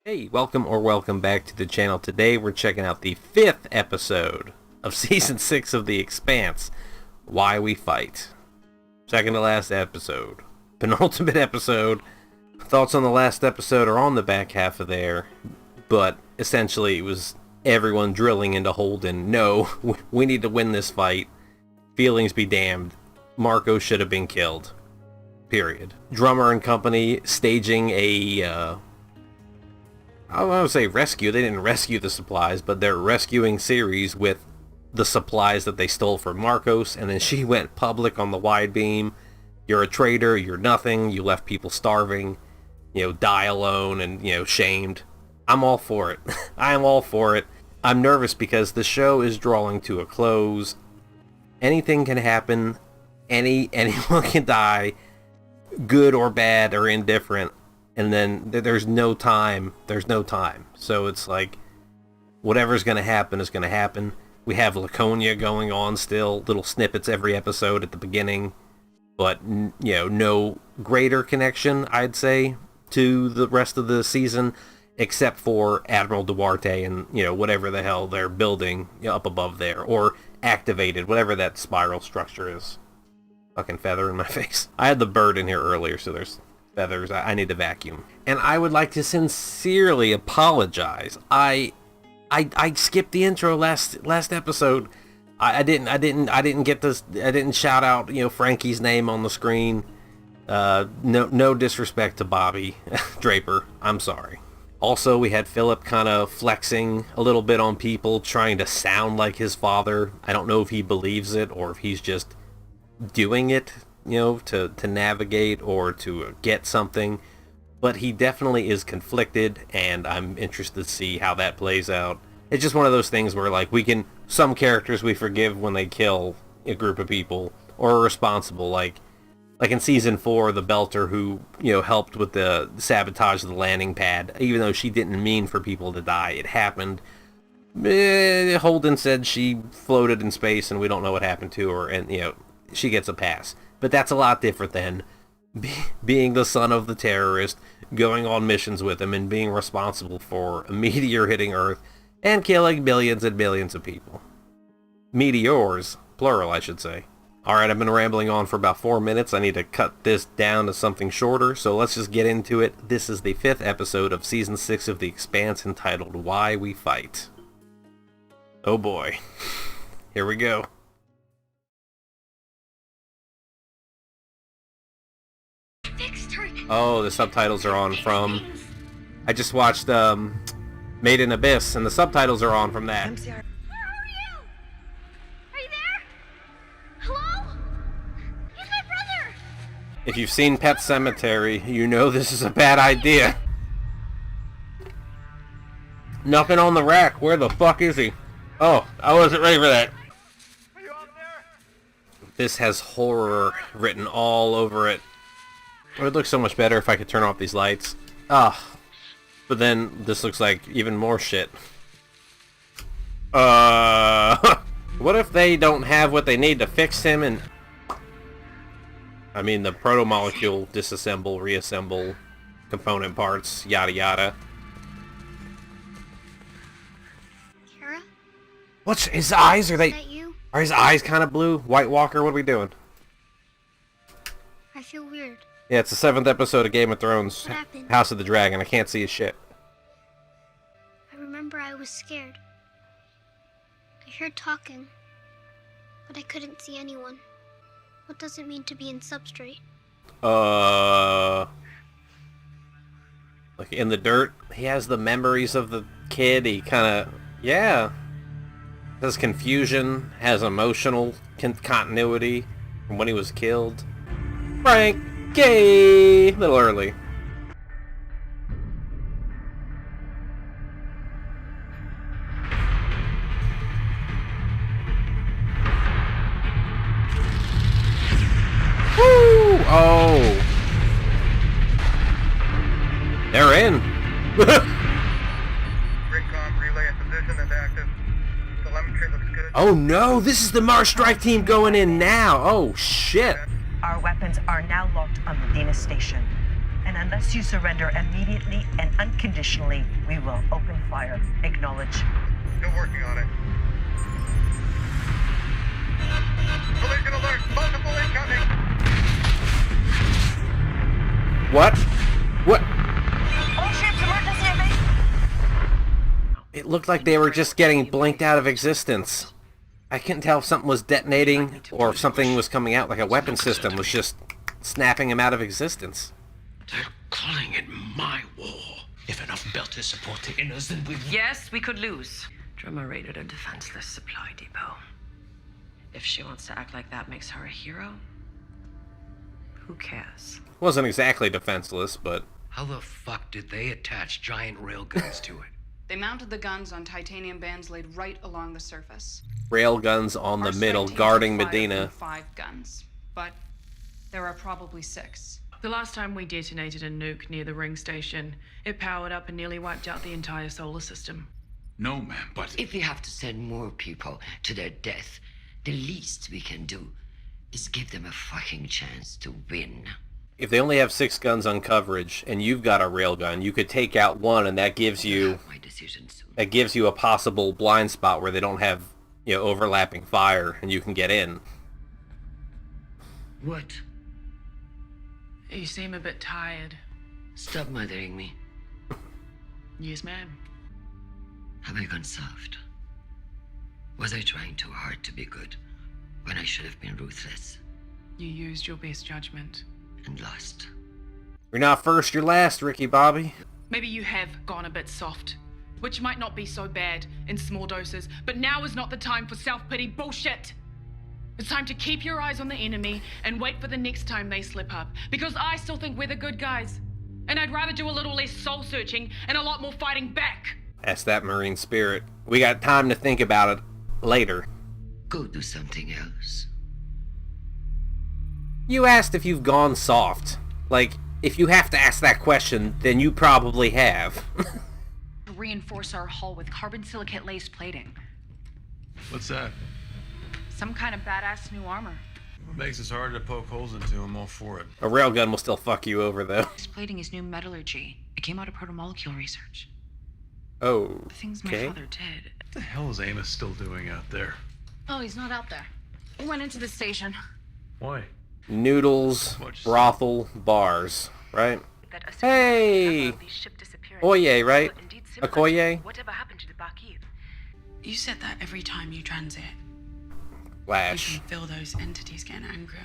Hey, welcome back to the channel. Today we're checking out the 5th episode of Season 6 of The Expanse, Why We Fight. Second to last episode. Penultimate episode. Thoughts on the last episode are on the back half of there, but essentially it was everyone drilling into Holden. No, we need to win this fight. Feelings be damned. Marco should have been killed. Period. Drummer and company staging a, I don't want to say rescue. They didn't rescue the supplies, but they're rescuing Ceres with the supplies that they stole from Marcos, and then she went public on the wide beam. You're a traitor, you're nothing, you left people starving, die alone and, shamed. I'm all for it. I am all for it. I'm nervous because the show is drawing to a close. Anything can happen. Anyone can die, good or bad or indifferent. And then there's no time. So it's like, whatever's going to happen is going to happen. We have Laconia going on still, little snippets every episode at the beginning. But, no greater connection, I'd say, to the rest of the season, except for Admiral Duarte and, whatever the hell they're building up above there. Or activated, whatever that spiral structure is. Fucking feather in my face. I had the bird in here earlier, so there's feathers. I need to vacuum. And I would like to sincerely apologize. I skipped the intro last episode. I didn't get this. I didn't shout out Frankie's name on the screen. No disrespect to Bobbie Draper. I'm sorry. Also, we had Philip kind of flexing a little bit on people, trying to sound like his father. I don't know if he believes it or if he's just doing it, to navigate or to get something. But he definitely is conflicted, and I'm interested to see how that plays out. It's just one of those things where, like, some characters we forgive when they kill a group of people or are responsible, like in season 4, the Belter who, helped with the sabotage of the landing pad, even though she didn't mean for people to die. It happened. Holden said she floated in space and we don't know what happened to her, and, she gets a pass. But that's a lot different than being the son of the terrorist, going on missions with him, and being responsible for a meteor hitting Earth and killing millions and millions of people. Meteors, plural, I should say. Alright, I've been rambling on for about 4 minutes. I need to cut this down to something shorter, so let's just get into it. This is the 5th episode of Season 6 of The Expanse, entitled Why We Fight. Oh boy. Here we go. Oh, the subtitles are on from... I just watched Made in Abyss, and the subtitles are on from that. Where are you? Are you there? Hello? He's my brother! If you've seen Pet Sematary, you know this is a bad idea. Nothing on the rack. Where the fuck is he? Oh, I wasn't ready for that. Are you out there? This has horror written all over it. It would look so much better if I could turn off these lights. But then this looks like even more shit. What if they don't have what they need to fix him and... I mean, the proto-molecule, disassemble, reassemble, component parts, yada yada. Kara? What's his eyes? Is that you? Are his eyes kind of blue? White Walker, what are we doing? I feel weird. Yeah, it's the 7th episode of Game of Thrones, What happened? House of the Dragon. I can't see his shit. I remember I was scared. I heard talking, but I couldn't see anyone. What does it mean to be in substrate? Like in the dirt? He has the memories of the kid. He kind of, yeah. Has confusion, has emotional continuity from when he was killed. Frankie! A little early. Woo! Oh! They're in! Recon relay at position and active. Telemetry looks good. Oh no! This is the Mars strike team going in now! Oh shit! Our weapons are now locked on Medina Station. And unless you surrender immediately and unconditionally, we will open fire. Acknowledge. Still working on it. Collision alert! Multiple incoming! What? What? All ships, emergency evasion! It looked like they were just getting blinked out of existence. I couldn't tell if something was detonating or if something was coming out, like a weapon system was just snapping him out of existence. They're calling it my war. If enough belters support the inners, then we... Yes, we could lose. Drummer raided a defenseless supply depot. If she wants to act like that makes her a hero, who cares? Wasn't exactly defenseless, but... How the fuck did they attach giant railguns to it? They mounted the guns on titanium bands laid right along the surface. Railguns on the Our middle, strike team guarding can fire Medina. from 5 guns, but there are probably 6. The last time we detonated a nuke near the ring station, it powered up and nearly wiped out the entire solar system. No, ma'am, but... If we have to send more people to their death, the least we can do is give them a fucking chance to win. If they only have 6 guns on coverage, and you've got a railgun, you could take out one, and that gives you... My decision soon. That gives you a possible blind spot where they don't have, overlapping fire, and you can get in. What? You seem a bit tired. Stop mothering me. Yes, ma'am. Have I gone soft? Was I trying too hard to be good when I should have been ruthless You used your best judgment. and lost? You're not first, you're last, Ricky Bobby. Maybe you have gone a bit soft, which might not be so bad in small doses, but now is not the time for self-pity bullshit. It's time to keep your eyes on the enemy and wait for the next time they slip up, because I still think we're the good guys. And I'd rather do a little less soul-searching and a lot more fighting back. That's that Marine spirit. We got time to think about it later. Go do something else. You asked if you've gone soft. Like, if you have to ask that question, then you probably have. Reinforce our hull with carbon silicate laced plating. What's that? Some kind of badass new armor. What makes us harder to poke holes into? I'm all for it. A railgun will still fuck you over, though. This plating is new metallurgy. It came out of protomolecule research. Oh, The things my okay. father did. What the hell is Amos still doing out there? Oh, he's not out there. He went into the station. Why? Noodles, brothel, bars, right? Hey! Oye, right? Okoye? Whatever happened to the Bakir? You said that every time you transit. Flash. You can feel those entities getting angrier.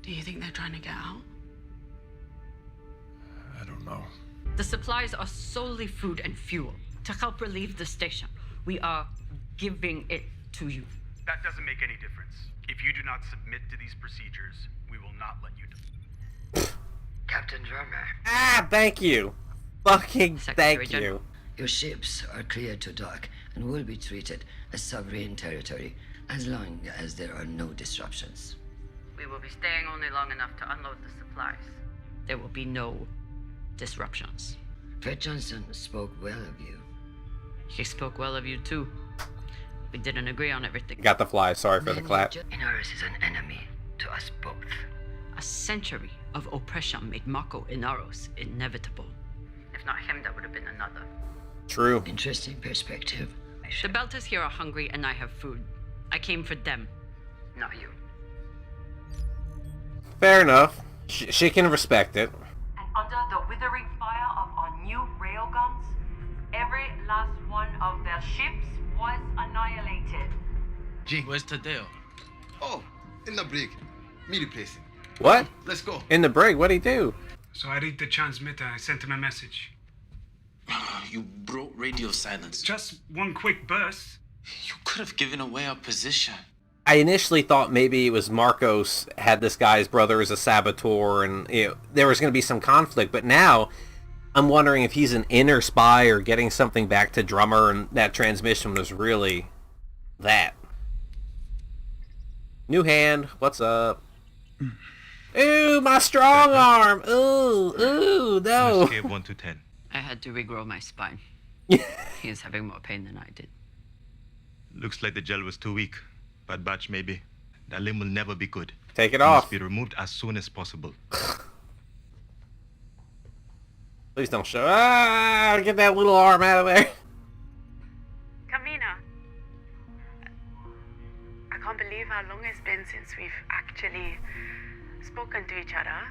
Do you think they're trying to get out? I don't know. The supplies are solely food and fuel to help relieve the station. We are giving it to you. That doesn't make any difference. If you do not submit to these procedures, we will not let you do. Captain Drummer, Ah, thank you. Fucking Secretary thank General. you. your ships are cleared to dock and will be treated as sovereign territory as long as there are no disruptions. We will be staying only long enough to unload the supplies. There will be no disruptions. Fred Johnson spoke well of you. He spoke well of you too. We didn't agree on everything. Got the fly, sorry for the clap. Inaris is an enemy to us both. A century of oppression made Mako Inaros inevitable. If not him, that would have been another. True. Interesting perspective. The Belters here are hungry and I have food. I came for them, not you. Fair enough. She can respect it. And under the withering fire of our new railguns, every last one of their ships was annihilated. G, where's Tadeo? Oh, in the brig. Me replace him. What? Let's go. In the brig, what'd he do? So I read the transmitter. I sent him a message. You broke radio silence. Just one quick burst. You could have given away our position. I initially thought maybe it was Marcos had this guy's brother as a saboteur and there was going to be some conflict, but now I'm wondering if he's an inner spy or getting something back to Drummer, and that transmission was really that. New hand, what's up? Ooh, my strong arm! Ooh, no! Scale 1 to 10. I had to regrow my spine. He is having more pain than I did. Looks like the gel was too weak. Bad batch, maybe. That limb will never be good. Take it It off. must be removed as soon as possible. Please don't show. Ah! Get that little arm out of there. Kamina, I can't believe how long it's been since we've actually spoken to each other.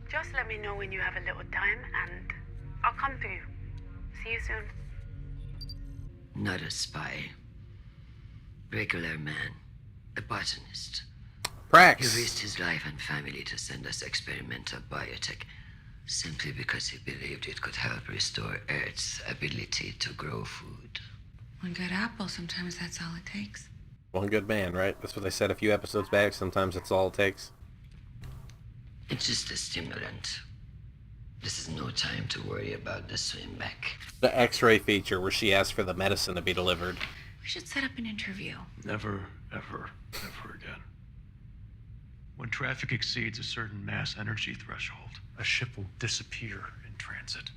Just let me know when you have a little time and I'll come through. See you soon. Not a spy. Regular man. A botanist. Prax. He risked his life and family to send us experimental biotech simply because he believed it could help restore Earth's ability to grow food. One good apple, sometimes that's all it takes. One good man, right? That's what they said a few episodes back. Sometimes that's all it takes. It's just a stimulant. This is no time to worry about the swim back. The X-ray feature where she asked for the medicine to be delivered. We should set up an interview. Never, ever, ever again. When traffic exceeds a certain mass energy threshold, a ship will disappear in transit.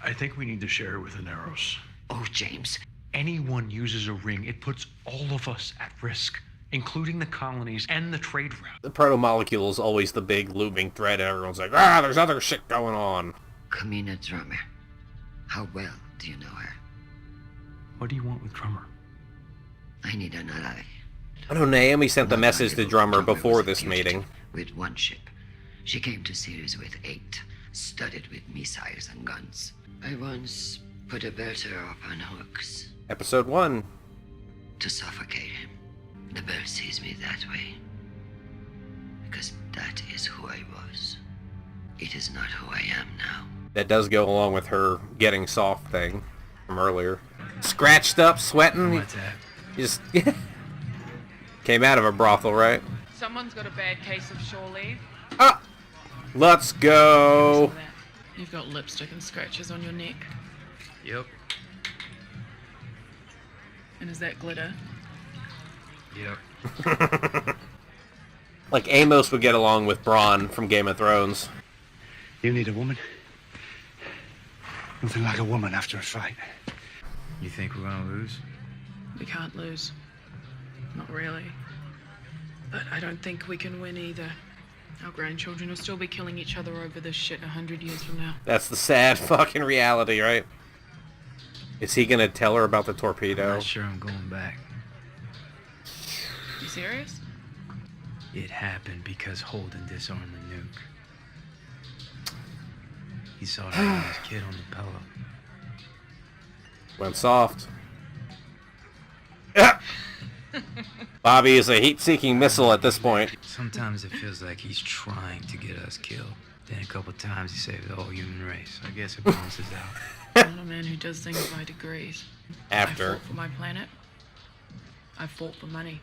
I think we need to share it with Aneros. Oh, James. Anyone uses a ring, it puts all of us at risk, including the colonies and the trade route. The proto-molecule is always the big looming threat. Everyone's like, ah, there's other shit going on. Kamina Drummer. How well do you know her? What do you want with Drummer? I need an ally. I know Naomi sent the message to Drummer before this meeting. With one ship. She came to Ceres with 8, studded with missiles and guns. I once put a belter up on hooks. Episode 1. To suffocate him. The bird sees me that way. Because that is who I was. It is not who I am now. That does go along with her getting soft thing from earlier. Scratched up, sweating. What's that? Just came out of a brothel, right? Someone's got a bad case of shore leave. Ah! Let's go! You've got lipstick and scratches on your neck. Yep. And is that glitter? Yep. Like Amos would get along with Bronn from Game of Thrones. You need a woman? Nothing like a woman after a fight. You think we're gonna lose? We can't lose. Not really. But I don't think we can win either. Our grandchildren will still be killing each other over this shit 100 years from now. That's the sad fucking reality, right? Is he gonna tell her about the torpedo? I'm not sure I'm going back. You serious? It happened because Holden disarmed the nuke. He saw that his kid on the pillow. Went soft. Ah! Bobbie is a heat-seeking missile at this point. Sometimes it feels like he's trying to get us killed. Then a couple times he saved the whole human race. I guess it balances out. I'm not a man who does things by degrees. After. I fought for my planet. I fought for money.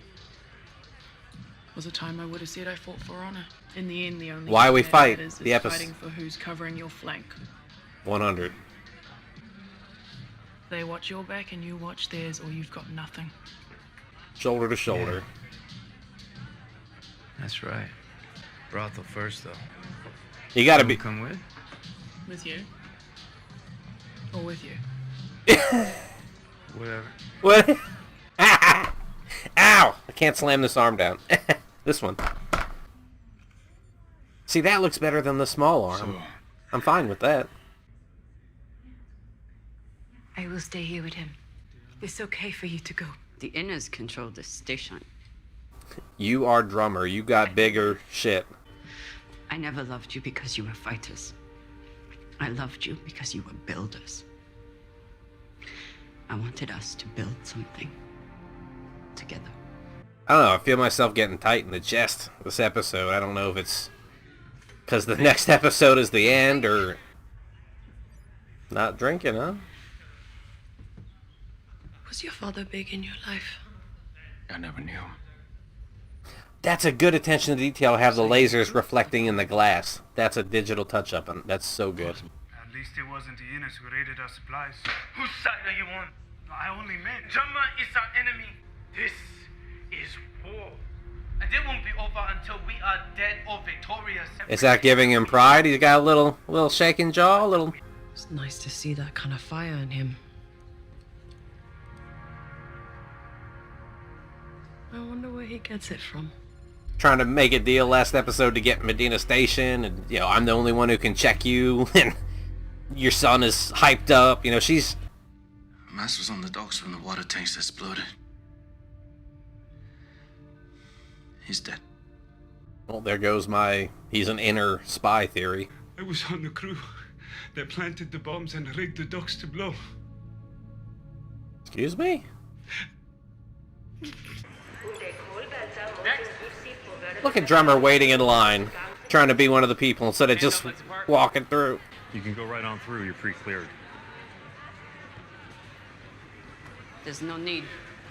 Was a time I would have said I fought for honor. In the end, the only Why we thing that fight. matters The is episode. fighting for who's covering your flank. 100. They watch your back and you watch theirs, or you've got nothing. Shoulder to shoulder. That's right. Brothel first, though. You gotta be... Come with? With you. Or with you. Whatever. What? Ow! I can't slam this arm down. This one. See, that looks better than the small arm. I'm fine with that. I will stay here with him. It's okay for you to go. The inners control the station. You are Drummer. You got bigger shit. I never loved you because you were fighters. I loved you because you were builders. I wanted us to build something together. I don't know. I feel myself getting tight in the chest this episode. I don't know if it's because the next episode is the end or not drinking, huh? Was your father big in your life? I never knew him. That's a good attention to detail. Have the lasers reflecting in the glass. That's a digital touch-up, and that's so good. At least it wasn't the Innes who raided our supplies. Whose side are you on? I only meant Drummer is our enemy. This is war. And it won't be over until we are dead or victorious. Is that giving him pride? He's got a little shaking jaw, a little... It's nice to see that kind of fire in him. I wonder where he gets it from. Trying to make a deal last episode to get Medina Station, and, you know, I'm the only one who can check you, and your son is hyped up. You know, she's... Mass was on the docks when the water tanks exploded. He's dead. Well, there goes my he's an inner spy theory. I was on the crew that planted the bombs and rigged the docks to blow. Excuse me? Look at Drummer waiting in line, trying to be one of the people instead of just walking through. You can go right on through. You're pre-cleared. There's no need.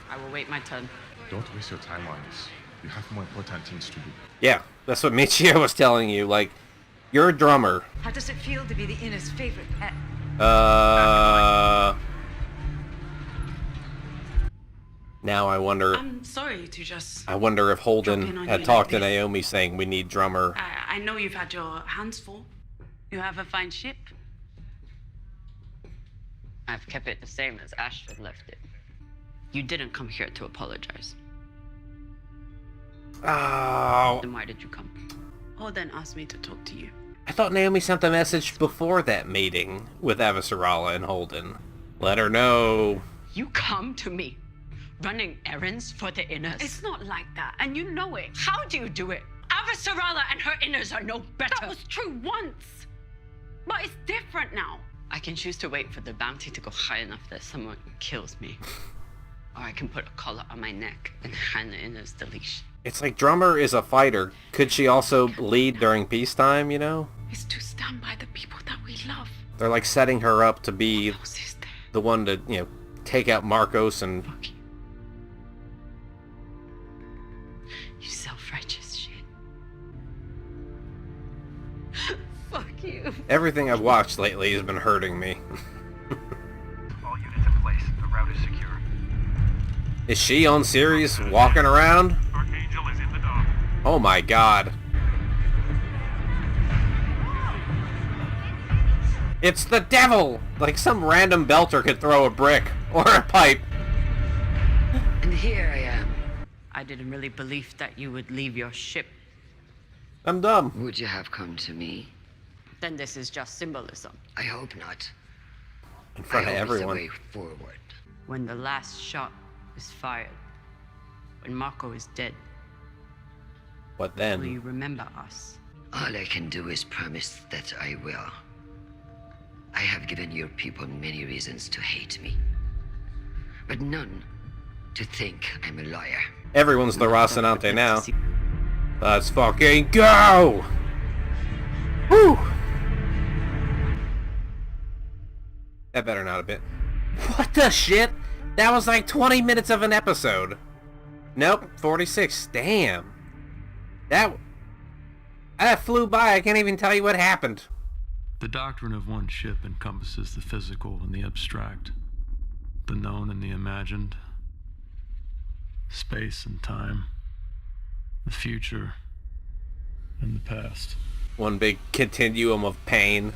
I will wait my turn. Don't waste your time on this. You have more important things to do. Yeah, that's what Michio was telling you. Like, you're a drummer. How does it feel to be the inner's favorite pet? Now I wonder... I'm sorry to just... I wonder if Holden had you talked like to this. Naomi saying we need drummer. I know you've had your hands full. You have a fine ship. I've kept it the same as Ashford left it. You didn't come here to apologize. Oh. Then why did you come? Holden asked me to talk to you. I thought Naomi sent the message before that meeting with Avasarala and Holden. Let her know. You come to me, running errands for the inners. It's not like that, and you know it. How do you do it? Avasarala and her inners are no better. That was true once, but it's different now. I can choose to wait for the bounty to go high enough that someone kills me. Or I can put a collar on my neck and hand the inners the leash. It's like Drummer is a fighter. Could she also lead during peacetime, you know? It's to stand by the people that we love. They're like setting her up to be the one to, you know, take out Marcos and... You self-righteous shit. Fuck you. Everything I've watched lately has been hurting me. All units in place. The route is secure. Is she on Ceres walking around? Archangel is in the dock. Oh my god. It's the devil! Like some random belter could throw a brick or a pipe. And here I am. I didn't really believe that you would leave your ship. I'm dumb. Would you have come to me? Then this is just symbolism. I hope not. In front of I hope it's the everyone. way forward. When the last shot is fired, when Marco is dead, What will then? you remember us? All I can do is promise that I will. I have given your people many reasons to hate me, but none to think I'm a liar. Everyone's the Rocinante now. Let's fucking go! Woo! That better not have been... What the shit? That was like 20 minutes of an episode. Nope, 46. Damn. That flew by. I can't even tell you what happened. The doctrine of one ship encompasses the physical and the abstract, the known and the imagined, space and time, the future and the past. One big continuum of pain.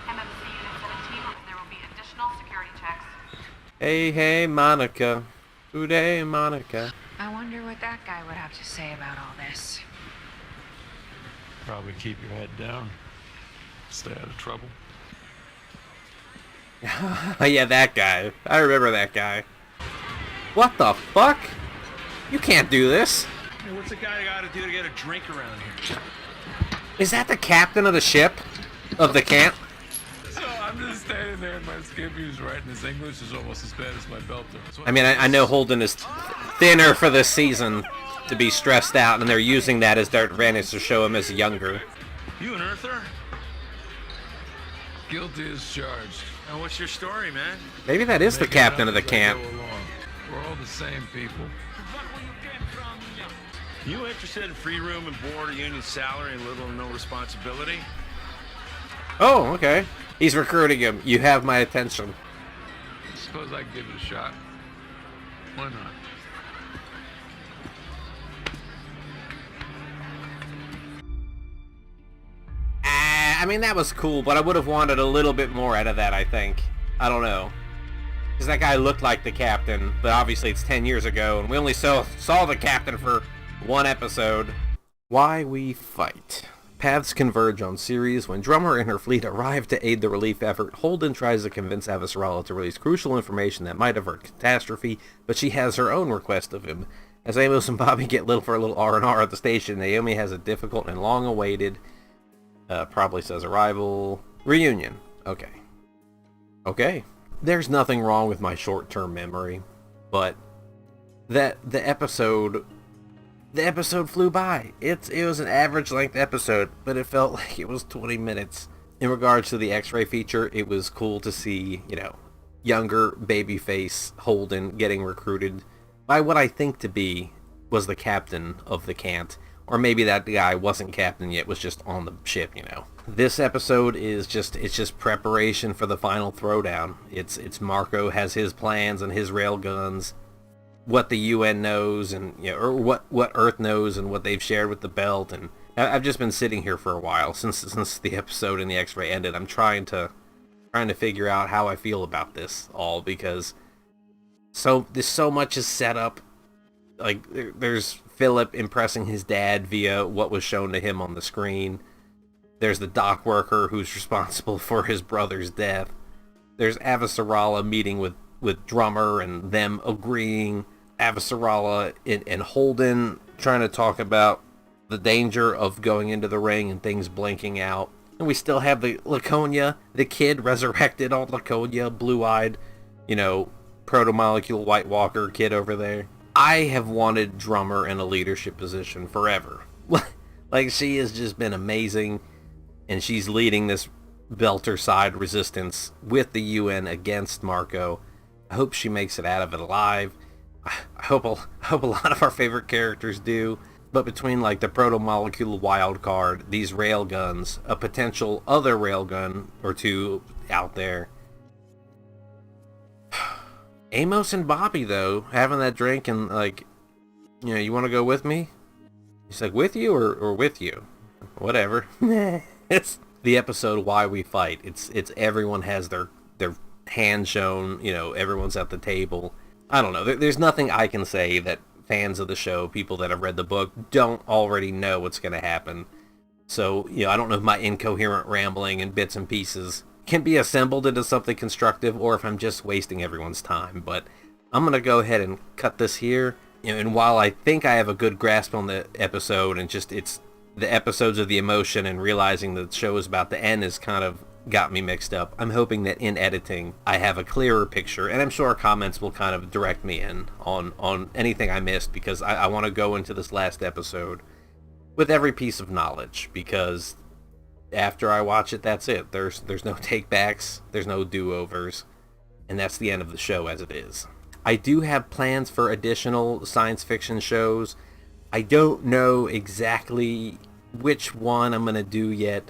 MMC Unit 17, there will be additional security checks. Hey, hey, Monica. Good day, Monica. I wonder what that guy would have to say about all this. Probably keep your head down, stay out of trouble. Yeah, that guy. I remember that guy. What the fuck? You can't do this. Hey, what's a guy gotta do to get a drink around here? Is that the captain of the ship? Of the camp? So I'm just standing there and my skippy's writing his English is almost as bad as my belter. So I mean, I know Holden is thinner for this season to be stressed out, and they're using that as their advantage to show him as younger. You an earther? guilty as charged. Now what's your story, man? Maybe that is the Make it captain up of the as I camp. go along. We're all the same people. You interested in free room and board, a union salary, and little or no responsibility? Oh, okay. He's recruiting him. You have my attention. Suppose I can give it a shot. Why not? I mean, that was cool, but I would have wanted a little bit more out of that, I think. I don't know. Because that guy looked like the captain, but obviously it's 10 years ago, and we only saw the captain for one episode. Why we fight. Paths converge on Ceres. When Drummer and her fleet arrive to aid the relief effort, Holden tries to convince Avasarala to release crucial information that might avert catastrophe, but she has her own request of him. As Amos and Bobbie get for a little R&R at the station, Naomi has a difficult and long-awaited, probably says arrival, reunion. Okay. There's nothing wrong with my short-term memory, but the episode flew by. It was an average length episode, but it felt like it was 20 minutes. In regards to the X-ray feature, it was cool to see, younger babyface Holden getting recruited by what I think to be was the captain of the Cant. Or maybe that guy wasn't captain yet, was just on the ship, This episode is just preparation for the final throwdown. It's Marco has his plans and his railguns, what the UN knows and or what Earth knows and what they've shared with the Belt. And I've just been sitting here for a while since the episode in the X-ray ended. I'm trying to figure out how I feel about this all, because so much is set up. Like there's Philip impressing his dad via what was shown to him on the screen. There's the dock worker who's responsible for his brother's death. There's Avasarala meeting with Drummer and them agreeing. Avasarala and Holden trying to talk about the danger of going into the ring and things blinking out. And we still have the Laconia, the kid resurrected on Laconia, blue-eyed, proto-molecule White Walker kid over there. I have wanted Drummer in a leadership position forever. Like, she has just been amazing, and she's leading this Belter side resistance with the UN against Marco. I hope she makes it out of it alive. I hope a lot of our favorite characters do. But between like the proto-molecule wild card, these railguns, a potential other railgun or two out there. Amos and Bobbie, though, having that drink and like, you want to go with me? He's like, with you or with you? Whatever. It's the episode Why We Fight. It's everyone has their hand shown, everyone's at the table. I don't know. There's nothing I can say that fans of the show, people that have read the book, don't already know what's going to happen. So, I don't know if my incoherent rambling and bits and pieces can be assembled into something constructive or if I'm just wasting everyone's time. But I'm going to go ahead and cut this here. And while I think I have a good grasp on the episode and just it's the episodes of the emotion and realizing the show is about to end has kind of got me mixed up, I'm hoping that in editing I have a clearer picture, and I'm sure comments will kind of direct me in on anything I missed, because I want to go into this last episode with every piece of knowledge, because after I watch it, that's it. There's no take-backs, there's no do-overs, and that's the end of the show as it is. I do have plans for additional science fiction shows. I don't know exactly which one I'm going to do yet.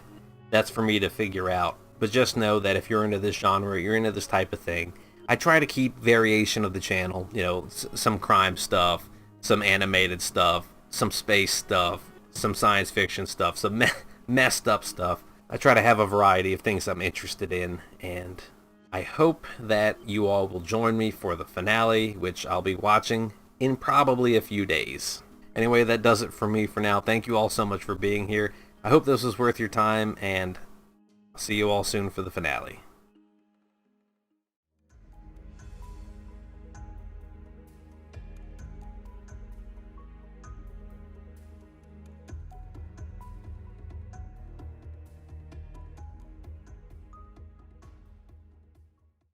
That's for me to figure out. But just know that if you're into this genre, you're into this type of thing, I try to keep variation of the channel. Some crime stuff, some animated stuff, some space stuff, some science fiction stuff, some messed up stuff. I try to have a variety of things I'm interested in, and I hope that you all will join me for the finale, which I'll be watching in probably a few days. Anyway, that does it for me for now. Thank you all so much for being here. I hope this was worth your time, and I'll see you all soon for the finale.